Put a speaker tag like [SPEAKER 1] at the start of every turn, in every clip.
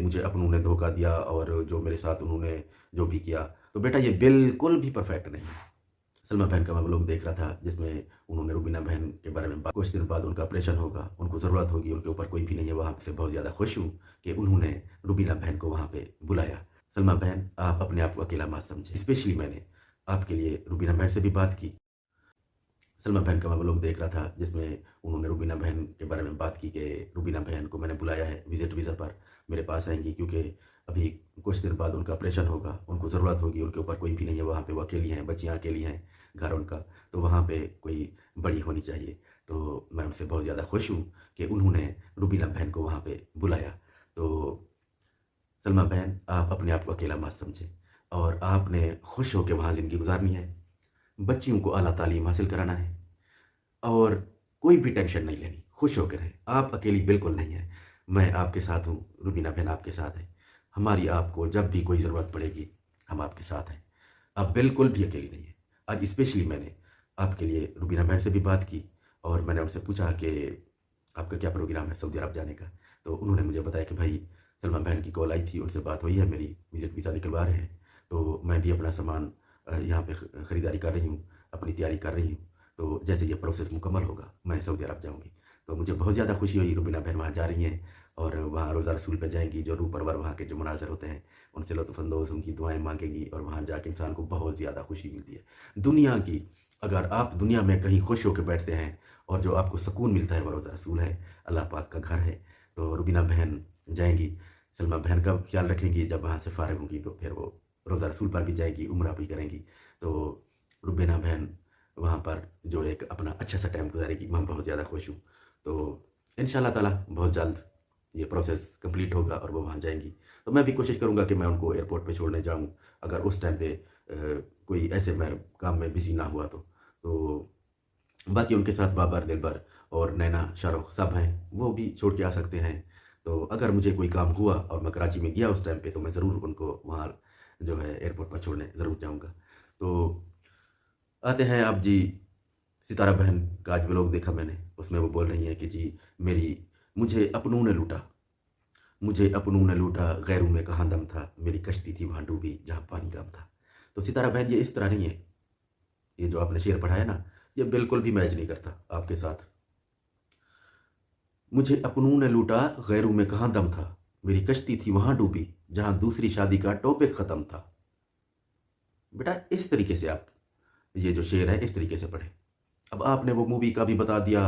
[SPEAKER 1] मुझे अपनों ने धोखा दिया और जो मेरे साथ उन्होंने जो भी किया, तो बेटा ये बिल्कुल भी परफेक्ट नहीं है। सलमा बहन का मैं व्लॉग देख रहा था जिसमें उन्होंने रुबीना बहन के बारे में कुछ दिन बाद उनका ऑपरेशन होगा, उनको ज़रूरत होगी, उनके ऊपर कोई भी नहीं है, वहाँ से बहुत ज़्यादा खुश हूँ कि उन्होंने रुबीना बहन को वहाँ पे बुलाया। सलमा बहन, आप अपने आप को अकेला मत समझें, स्पेशली मैंने आपके लिए रुबीना बहन से भी बात की। सलमा बहन का मैं व्लॉग देख रहा था जिसमें उन्होंने रुबीना बहन के बारे में बात की कि रुबीना बहन को मैंने बुलाया है विजिट वीज़ा पर, मेरे पास आएंगी क्योंकि अभी कुछ दिन बाद उनका ऑपरेशन होगा, उनको ज़रूरत होगी, उनके ऊपर कोई भी नहीं है, वहाँ पे वो अकेली हैं, बच्चियाँ अकेली हैं, घर उनका, तो वहाँ पे कोई बड़ी होनी चाहिए। तो मैं उनसे बहुत ज़्यादा खुश हूँ कि उन्होंने रुबीना बहन को वहाँ पे बुलाया। तो सलमा बहन, आप अपने आप को अकेला मत समझें और आपने खुश होकर वहाँ ज़िंदगी गुजारनी है, बच्चियों को आला तालीम हासिल कराना है और कोई भी टेंशन नहीं लेनी, खुश होकर रहें। आप अकेली बिल्कुल नहीं हैं, मैं आपके साथ हूँ, रुबीना बहन आपके साथ है। हमारी आपको जब भी कोई ज़रूरत पड़ेगी, हम आपके साथ हैं। आप बिल्कुल भी अकेली नहीं हैं। आज स्पेशली मैंने आपके लिए रुबीना बहन से भी बात की और मैंने उनसे पूछा कि आपका क्या प्रोग्राम है सऊदी अरब जाने का? तो उन्होंने मुझे बताया कि भाई सलमा बहन की कॉल आई थी, उनसे बात हुई है मेरी, विज़िट वीज़ा निकलवा रहे हैं। तो मैं भी अपना सामान यहाँ पे ख़रीदारी कर रही हूँ, अपनी तैयारी कर रही हूँ। तो जैसे ये प्रोसेस मुकम्मल होगा, मैं सऊदी अरब जाऊँगी। तो मुझे बहुत ज़्यादा खुशी हुई, रुबीना बहन वहाँ जा रही हैं और वहाँ रोज़ा रसूल पे जाएँगी, जो रूह परवर वहाँ के जो मनाज़र होते हैं, उनसे लुत्फ़अंदोज़, उनकी दुआएँ माँगेंगी और वहाँ जाके इंसान को बहुत ज़्यादा खुशी मिलती है। दुनिया की अगर आप दुनिया में कहीं खुश होकर बैठते हैं और जो आपको सुकून मिलता है वो रोज़ा रसूल है, अल्लाह पाक का घर है। तो रुबीना बहन जाएँगी, सलमा बहन का ख्याल रखेंगी, जब वहाँ से फ़ारिग होंगी तो फिर वो रोज़ा रसूल पर भी जाएँगी, उम्रा भी करेंगी। तो रुबीना बहन वहाँ पर जो एक अपना अच्छा सा टाइम गुजारेगी, मैं बहुत ज़्यादा खुश हूँ। तो इंशाअल्लाह ताला बहुत जल्द ये प्रोसेस कंप्लीट होगा और वो वहाँ जाएँगी। तो मैं भी कोशिश करूँगा कि मैं उनको एयरपोर्ट पे छोड़ने जाऊँ, अगर उस टाइम पे कोई ऐसे मैं काम में बिज़ी ना हुआ तो। तो बाकी उनके साथ बाबर, दिलबर और नैना, शाहरुख सब हैं, वो भी छोड़ के आ सकते हैं। तो अगर मुझे कोई काम हुआ और मैं कराची में गया उस टाइम पे, तो मैं ज़रूर उनको वहाँ जो है एयरपोर्ट पर छोड़ने ज़रूर जाऊँगा। तो आते हैं अब जी, सितारा बहन का आज व्लॉग देखा मैंने, उसमें वो बोल रही हैं कि जी मेरी मुझे अपनों ने लूटा, मुझे अपनों ने लूटा, गैरों में कहाँ दम था, मेरी कश्ती थी वहाँ डूबी जहाँ पानी कम था। तो सितारा बहन ये इस तरह नहीं है, ये जो आपने शेर पढ़ा है ना, ये बिल्कुल भी मैच नहीं करता आपके साथ। मुझे अपनों ने लूटा, गैरों में कहाँ दम था, मेरी कश्ती थी वहाँ डूबी जहाँ दूसरी शादी का टॉपिक ख़त्म था। बेटा इस तरीके से आप ये जो शेर है इस तरीके से पढ़ें। अब आपने वो मूवी का भी बता दिया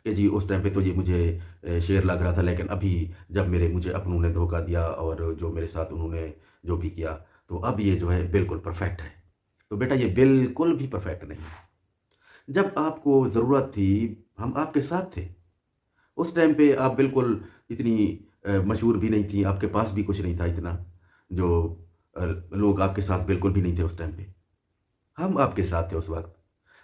[SPEAKER 1] कि जी उस टाइम पे तो ये मुझे शेर लग रहा था, लेकिन अभी जब मेरे मुझे अपनों ने धोखा दिया और जो मेरे साथ उन्होंने जो भी किया, तो अब ये जो है बिल्कुल परफेक्ट है। तो बेटा ये बिल्कुल भी परफेक्ट नहीं है। जब आपको ज़रूरत थी, हम आपके साथ थे। उस टाइम पे आप बिल्कुल इतनी मशहूर भी नहीं थी, आपके पास भी कुछ नहीं था इतना, जो लोग आपके साथ बिल्कुल भी नहीं थे उस टाइम पे। हम आपके साथ थे उस वक़्त।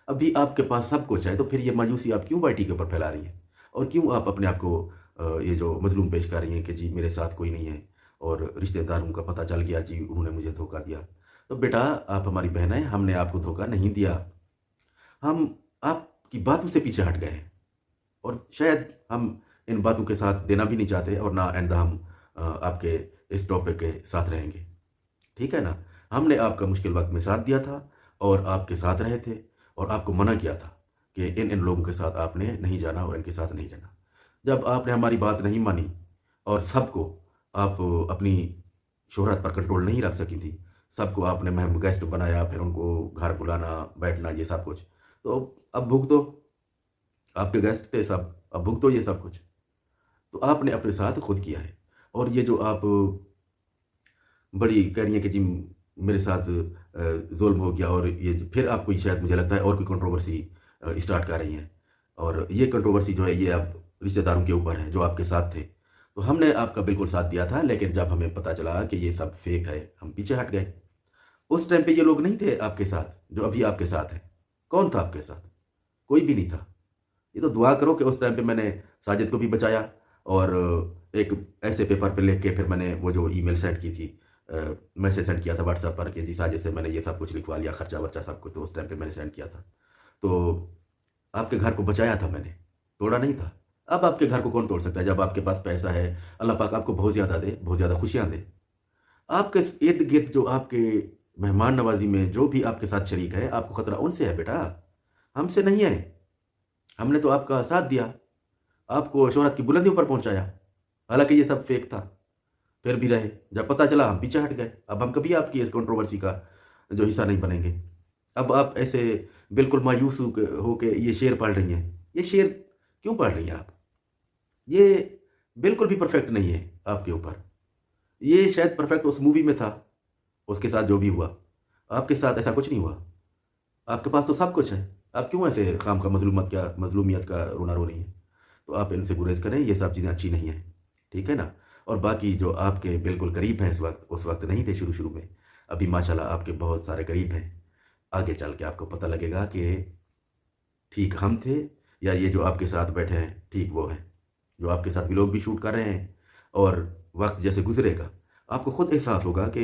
[SPEAKER 1] अभी आपके पास सब कुछ है, तो फिर ये मायूसी आप क्यों पार्टी के ऊपर फैला रही हैं? और क्यों आप अपने आप को ये जो मज़लूम पेश कर रही हैं कि जी मेरे साथ कोई नहीं है और रिश्तेदारों का पता चल गया जी उन्होंने मुझे धोखा दिया। तो बेटा आप हमारी बहन हैं, हमने आपको धोखा नहीं दिया। हम आपकी बातों से पीछे हट गए हैं और शायद हम इन बातों के साथ देना भी नहीं चाहते और ना आइंदा हम आपके इस टॉपिक के साथ रहेंगे। ठीक है ना? हमने आपका मुश्किल वक़्त में साथ दिया था और आपके साथ रहे थे और आपको मना किया था कि इन लोगों के साथ आपने नहीं जाना और इनके साथ नहीं रहना। जब आपने हमारी बात नहीं मानी और सबको आप अपनी शोहरत पर कंट्रोल नहीं रख सकी थी, सबको आपने महम गेस्ट बनाया, फिर उनको घर बुलाना, बैठना ये सब कुछ। तो अब भुगतो, आपके गेस्ट थे सब, अब भुगतो ये सब कुछ। तो आपने अपने साथ खुद किया है और ये जो आप बड़ी कह रही हैं कि जी मेरे साथ ज़ुल्म हो गया और ये फिर आप कोई शायद मुझे लगता है और कोई कंट्रोवर्सी स्टार्ट कर रही हैं और ये कंट्रोवर्सी जो है ये अब रिश्तेदारों के ऊपर है जो आपके साथ थे। तो हमने आपका बिल्कुल साथ दिया था, लेकिन जब हमें पता चला कि ये सब फेक है, हम पीछे हट गए। उस टाइम पे ये लोग नहीं थे आपके साथ, जो अभी आपके साथ हैं। कौन था आपके साथ? कोई भी नहीं था। ये तो दुआ करो कि उस टाइम पे मैंने साजिद को भी बचाया और एक ऐसे पेपर पे लिख के फिर मैंने वो जो ईमेल सेंड की थी, मैसेज सेंड किया था व्हाट्सएप पर कि जी साजिद से मैंने ये सब कुछ लिखवा लिया, खर्चा वर्चा सब कुछ, तो उस टाइम पे मैंने सेंड किया था। तो आपके घर को बचाया था मैंने, तोड़ा नहीं था। अब आपके घर को कौन तोड़ सकता है? जब आपके पास पैसा है, अल्लाह पाक आपको बहुत ज़्यादा दे, बहुत ज़्यादा खुशियाँ दे। आपके इर्द-गिर्द जो आपके मेहमान नवाज़ी में जो भी आपके साथ शरीक है, आपको खतरा उनसे है बेटा, हमसे नहीं है। हमने तो आपका साथ दिया, आपको शोहरत की बुलंदियों पर पहुँचाया। हालाँकि ये सब फ़ेक था, फिर भी रहे। जब पता चला हम पीछे हट गए। अब हम कभी आपकी इस कंट्रोवर्सी का जो हिस्सा नहीं बनेंगे। अब आप ऐसे बिल्कुल मायूस होके ये शेर पढ़ रही हैं। ये शेर क्यों पढ़ रही हैं आप? ये बिल्कुल भी परफेक्ट नहीं है आपके ऊपर। ये शायद परफेक्ट उस मूवी में था, उसके साथ जो भी हुआ। आपके साथ ऐसा कुछ नहीं हुआ। आपके पास तो सब कुछ है। आप क्यों ऐसे खामखा मज़लूमियत का रोना रो रही हैं? तो आप इनसे गुरेज़ करें, ये सब चीज़ें अच्छी नहीं हैं। ठीक है ना? और बाकी जो आपके बिल्कुल करीब हैं इस वक़्त, उस वक़्त नहीं थे शुरू-शुरू में। अभी माशाल्लाह आपके बहुत सारे करीब हैं। आगे चल के आपको पता लगेगा कि ठीक हम थे या ये जो आपके साथ बैठे हैं, ठीक वो हैं। जो आपके साथ व्लॉग भी शूट कर रहे हैं और वक़्त जैसे गुज़रेगा, आपको खुद एहसास होगा कि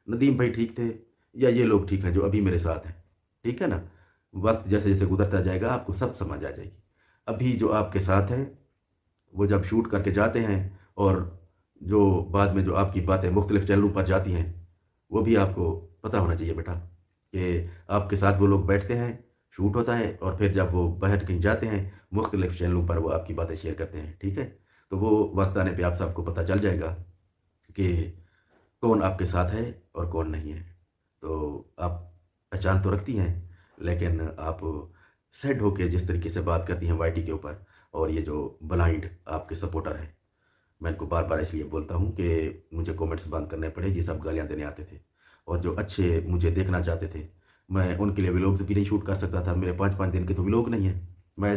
[SPEAKER 1] नदीम भाई ठीक थे या ये लोग ठीक हैं जो अभी मेरे साथ हैं। ठीक है ना? वक़्त जैसे-जैसे गुज़रता जाएगा आपको सब समझ आ जाएगी। अभी जो आपके साथ हैं, वो जब शूट करके जाते हैं और जो बाद में जो आपकी बातें मुख्तलिफ़ चैनलों पर जाती हैं, वो भी आपको पता होना चाहिए बेटा कि आपके साथ वो लोग बैठते हैं, शूट होता है और फिर जब वो बाहर कहीं जाते हैं, मुख्तलिफ़ चैनलों पर वो आपकी बातें शेयर करते हैं। ठीक है? तो वो वक़्त आने पे आप सबको पता चल जाएगा कि कौन आपके साथ है और कौन नहीं है। तो आप पहचान तो रखती हैं, लेकिन आप सैड होके जिस तरीके से बात करती हैं वाईटी के ऊपर और ये जो ब्लाइंड आपके सपोर्टर हैं, मैं इनको बार-बार इसलिए बोलता हूँ कि मुझे कमेंट्स बंद करने पड़े, ये सब गालियाँ देने आते थे। और जो अच्छे मुझे देखना चाहते थे, मैं उनके लिए व्लॉग्स भी नहीं शूट कर सकता था, मेरे 5-5 दिन के तो व्लॉग नहीं हैं। मैं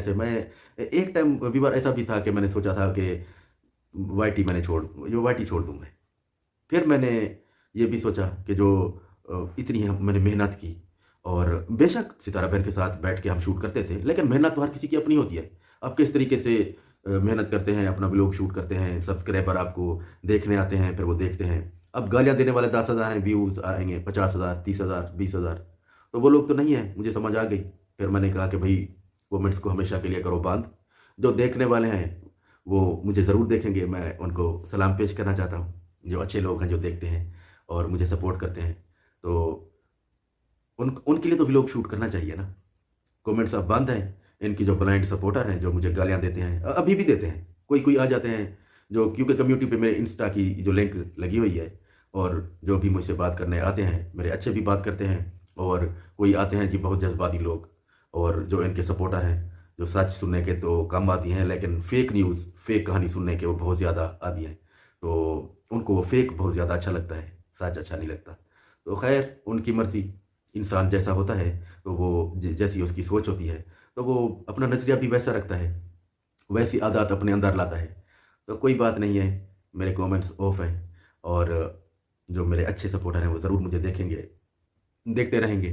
[SPEAKER 1] एक टाइम विवर ऐसा भी था कि मैंने सोचा था कि वाईटी छोड़ दूँ मैं। फिर मैंने ये भी सोचा कि जो इतनी मैंने मेहनत की और बेशक सितारा बहन के साथ बैठ के हम शूट करते थे, लेकिन मेहनत तो हर किसी की अपनी होती है। आप किस तरीके से मेहनत करते हैं, अपना व्लॉग शूट करते हैं, सब्सक्राइबर आपको देखने आते हैं, फिर वो देखते हैं। अब गालियाँ देने वाले 10,000 हैं, व्यूज़ आएँगे 50,000, 30,000, 20,000, तो वो लोग तो नहीं हैं, मुझे समझ आ गई। फिर मैंने कहा कि भई कमेंट्स को हमेशा के लिए करो बंद। जो देखने वाले हैं, वो मुझे ज़रूर देखेंगे, मैं उनको सलाम पेश करना चाहता हूँ। जो अच्छे लोग हैं, जो देखते हैं और मुझे सपोर्ट करते हैं, तो उनके लिए तो व्लॉग शूट करना चाहिए ना। कमेंट्स अब बंद हैं, इनकी जो ब्लाइंड सपोर्टर हैं, जो मुझे गालियाँ देते हैं, अभी भी देते हैं। कोई-कोई आ जाते हैं, जो क्योंकि कम्युनिटी पे मेरे इंस्टा की जो लिंक लगी हुई है और जो भी मुझसे बात करने आते हैं, मेरे अच्छे भी बात करते हैं और कोई आते हैं जी बहुत जज़्बाती लोग और जो इनके सपोर्टर हैं, जो सच सुनने के तो कम आदी हैं, लेकिन फ़ेक न्यूज़, फ़ेक कहानी सुनने के वो बहुत ज़्यादा आदी हैं। तो उनको वो फ़ेक बहुत ज़्यादा अच्छा लगता है, सच अच्छा नहीं लगता। तो ख़ैर उनकी मर्ज़ी, इंसान जैसा होता है तो वो जैसी उसकी सोच होती है, तो वो अपना नज़रिया भी वैसा रखता है, वैसी आदत अपने अंदर लाता है। तो कोई बात नहीं है, मेरे कमेंट्स ऑफ हैं और जो मेरे अच्छे सपोर्टर हैं वो ज़रूर मुझे देखेंगे, देखते रहेंगे।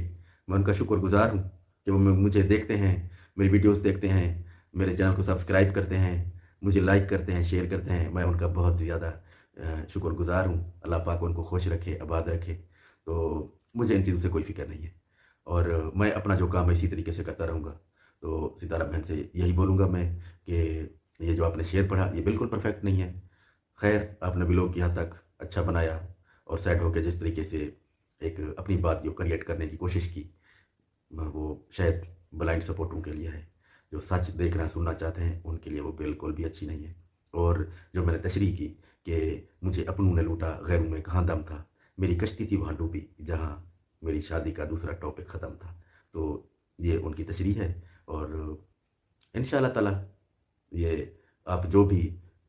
[SPEAKER 1] मैं उनका शुक्रगुज़ार हूँ कि वो मुझे देखते हैं, मेरी वीडियोज़ देखते हैं, मेरे चैनल को सब्सक्राइब करते हैं, मुझे लाइक करते हैं, शेयर करते हैं। मैं उनका बहुत ज़्यादा शुक्रगुज़ार हूँ। अल्लाह पाक उनको खुश रखे, आबाद रखे। तो मुझे इन चीज़ों से कोई फ़िक्र नहीं है और मैं अपना जो काम है इसी तरीके से करता रहूँगा। तो सितारा बहन से यही बोलूँगा मैं कि ये जो आपने शेर पढ़ा, ये बिल्कुल परफेक्ट नहीं है। ख़ैर आपने व्लॉग की हद तक अच्छा बनाया और सैड होके जिस तरीके से एक अपनी बात जो क्रिएट करने की कोशिश की, वो शायद ब्लाइंड सपोर्टरों के लिए है। जो सच देखना सुनना चाहते हैं, उनके लिए वो बिल्कुल भी अच्छी नहीं है। और जो मैंने तशरीह की कि मुझे अपनों ने लूटा, गैरों में कहाँ दम था, मेरी कश्ती थी वहाँ डूबी, जहाँ मेरी शादी का दूसरा टॉपिक ख़त्म था। तो ये उनकी तशरीह है और इंशाअल्लाह ताला ये आप जो भी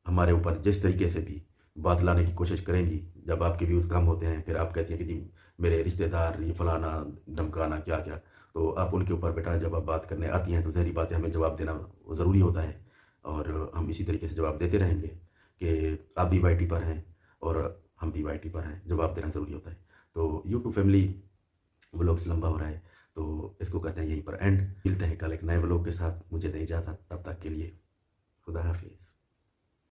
[SPEAKER 1] हमारे ऊपर जिस तरीके से भी बात लाने की कोशिश करेंगी, जब आपके व्यूज़ कम होते हैं, फिर आप कहती हैं कि जी मेरे रिश्तेदार ये फलाना, ढमकाना क्या-क्या, तो आप उनके ऊपर बेटा जब आप बात करने आती हैं, तो ज़ाहिर-सी बात है हमें जवाब देना ज़रूरी होता है और हम इसी तरीके से जवाब देते रहेंगे कि आप भी वाईटी पर हैं और हम भी वाईटी पर हैं, जवाब देना ज़रूरी होता है। तो यूट्यूब फैमिली व्लॉग्स लंबा हो रहा है, तो इसको करते हैं यहीं पर एंड। मिलते हैं कल एक नए व्लॉग के साथ, मुझे दें इजाज़त, तब तक के लिए खुदा हाफ़िज़।